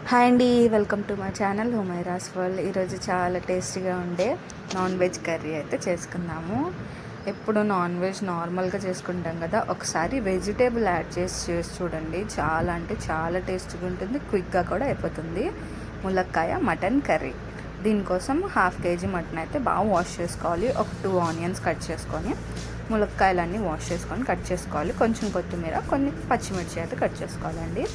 Hi అండి, welcome to my channel Humaira's world. ఈరోజు చాలా టేస్టీగా ఉండే నాన్ వెజ్ కర్రీ అయితే చేసుకుందాము. ఎప్పుడు నాన్ వెజ్ నార్మల్గా చేసుకుంటాం కదా, ఒకసారి వెజిటేబుల్ యాడ్ చేసి చూడండి. చాలా అంటే చాలా టేస్టీగా ఉంటుంది, క్విక్గా కూడా అయిపోతుంది. ములక్కాయ మటన్ కర్రీ. దీనికోసం 1/2 kg మటన్ అయితే బాగా వాష్ చేసుకోవాలి. ఒక 2 ఆనియన్స్ కట్ చేసుకొని, ములక్కాయలన్నీ వాష్ చేసుకొని కట్ చేసుకోవాలి. కొంచెం కొత్తిమీర, కొన్ని పచ్చిమిర్చి అయితే కట్ చేసుకోవాలండి.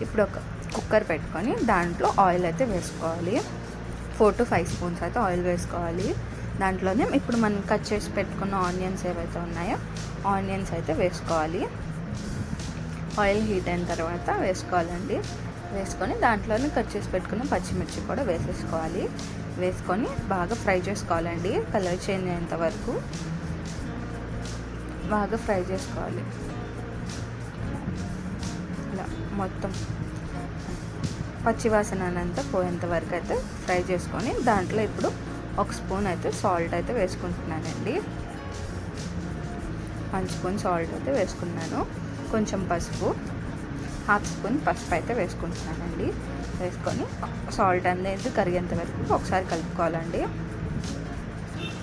ఇప్పుడు ఒక కుక్కర్ పెట్టుకొని దాంట్లో ఆయిల్ అయితే వేసుకోవాలి. 4 to 5 స్పూన్స్ అయితే ఆయిల్ వేసుకోవాలి. దాంట్లోనే ఇప్పుడు మనం కట్ చేసి పెట్టుకున్న ఆనియన్స్ ఏవైతే ఉన్నాయో ఆనియన్స్ అయితే వేసుకోవాలి. ఆయిల్ హీట్ అయిన తర్వాత వేసుకోవాలండి. వేసుకొని దాంట్లోనే కట్ చేసి పెట్టుకున్న పచ్చిమిర్చి కూడా వేసేసుకోవాలి. వేసుకొని బాగా ఫ్రై చేసుకోవాలండి. కలర్ చేంజ్ అయ్యేంత వరకు బాగా ఫ్రై చేసుకోవాలి. ఇలా మొత్తం పచ్చివాసన అంతా పోయేంత వరకు అయితే ఫ్రై చేసుకొని దాంట్లో ఇప్పుడు 1 స్పూన్ అయితే సాల్ట్ అయితే వేసుకుంటున్నానండి. 1 స్పూన్ సాల్ట్ అయితే వేసుకున్నాను. కొంచెం పసుపు, 1/2 స్పూన్ పసుపు అయితే వేసుకుంటున్నానండి. వేసుకొని సాల్ట్ అనేది కరిగేంత వరకు ఒకసారి కలుపుకోవాలండి.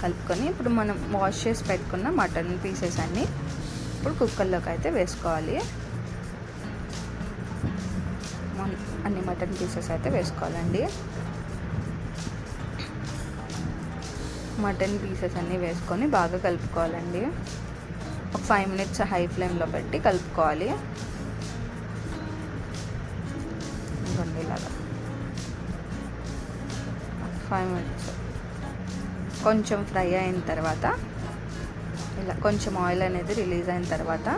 కలుపుకొని ఇప్పుడు మనం వాష్ చేసి పెట్టుకున్న మటన్ పీసెస్ అన్నీ ఇప్పుడు కుక్కర్లోకి అయితే వేసుకోవాలి. అన్ని మటన్ పీసెస్ అయితే వేసుకోవాలండి. మటన్ పీసెస్ అన్నీ వేసుకొని బాగా కలుపుకోవాలండి. ఒక 5 minutes హై ఫ్లేమ్లో పెట్టి కలుపుకోవాలి. ఇలాగా 5 minutes కొంచెం ఫ్రై అయిన తర్వాత, ఇలా కొంచెం ఆయిల్ అనేది రిలీజ్ అయిన తర్వాత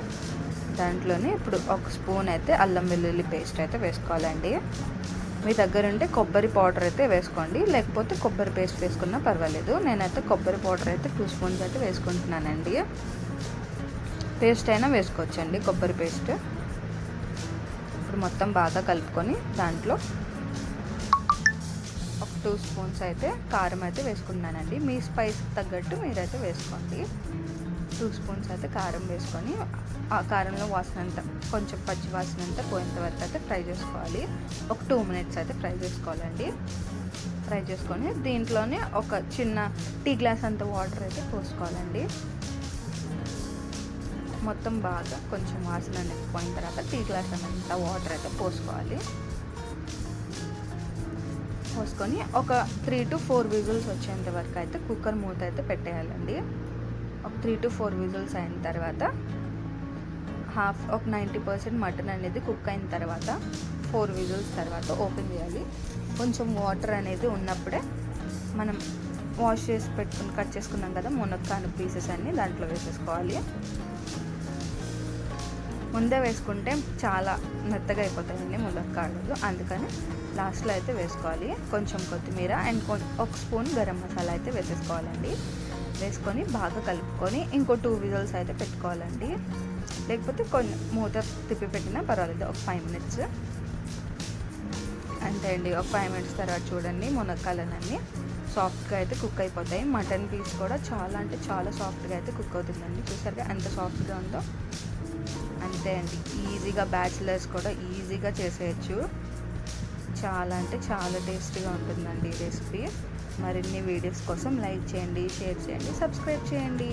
దాంట్లోనే ఇప్పుడు 1 స్పూన్ అయితే అల్లం వెల్లుల్లి పేస్ట్ అయితే వేసుకోవాలండి. మీ దగ్గర ఉంటే కొబ్బరి పౌడర్ అయితే వేసుకోండి, లేకపోతే కొబ్బరి పేస్ట్ వేసుకున్నా పర్వాలేదు. నేనైతే కొబ్బరి పౌడర్ అయితే 2 స్పూన్స్ అయితే వేసుకుంటున్నానండి. పేస్ట్ అయినా వేసుకోవచ్చండి, కొబ్బరి పేస్ట్. ఇప్పుడు మొత్తం బాగా కలుపుకొని దాంట్లో ఒక 2 స్పూన్స్ అయితే కారం అయితే వేసుకున్నానండి. మీ స్పైస్కి తగ్గట్టు మీరైతే వేసుకోండి. 2 స్పూన్స్ అయితే కారం వేసుకొని ఆ కారంలో వాసన అంతా, కొంచెం పచ్చి వాసన అంతా పోయేంత వరకు అయితే ఫ్రై చేసుకోవాలి. ఒక 2 minutes అయితే ఫ్రై చేసుకోవాలండి. ఫ్రై చేసుకొని దీంట్లోనే ఒక చిన్న టీ గ్లాస్ అంత వాటర్ అయితే పోసుకోవాలండి. మొత్తం బాగా కొంచెం వాసన అనేది పోయిన తర్వాత టీ గ్లాస్ అంత వాటర్ అయితే పోసుకోవాలి. పోసుకొని ఒక 3 to 4 విజిల్స్ వచ్చేంత వరకు అయితే కుక్కర్ మూత అయితే పెట్టేయాలండి. ఒక 3 to 4 విజిల్స్ అయిన తర్వాత ఒక 90% మటన్ అనేది కుక్ అయిన తర్వాత 4 విజిల్స్ తర్వాత ఓపెన్ చేయాలి. కొంచెం వాటర్ అనేది ఉన్నప్పుడే మనం వాష్ చేసి పెట్టుకుని కట్ చేసుకున్నాం కదా మునక్కాయ పీసెస్ అన్నీ దాంట్లో వేసేసుకోవాలి. ముందే వేసుకుంటే చాలా మెత్తగా అయిపోతాయండి మునక్కాయలు, అందుకని లాస్ట్లో అయితే వేసుకోవాలి. కొంచెం కొత్తిమీర అండ్ 1 స్పూన్ గరం మసాలా అయితే వేసేసుకోవాలండి. వేసుకొని బాగా కలుపుకొని ఇంకో 2 విజిల్స్ అయితే పెట్టుకోవాలండి. లేకపోతే కొన్ని మూత తిప్పి పెట్టినా పర్వాలేదు. ఒక 5 minutes అంతే అండి. ఒక 5 minutes తర్వాత చూడండి మునక్కాయలన్నీ సాఫ్ట్గా అయితే కుక్ అయిపోతాయి. మటన్ పీస్ కూడా చాలా అంటే చాలా సాఫ్ట్గా అయితే కుక్ అవుతుందండి. చూసారుగా ఎంత సాఫ్ట్గా ఉందో. అంతే అండి, ఈజీగా బ్యాచిలర్స్ కూడా ఈజీగా చేసేయచ్చు. చాలా అంటే చాలా టేస్టీగా ఉంటుందండి ఈ రెసిపీ. మరిన్ని వీడియోస్ కోసం లైక్ చేయండి, షేర్ చేయండి, సబ్స్క్రైబ్ చేయండి.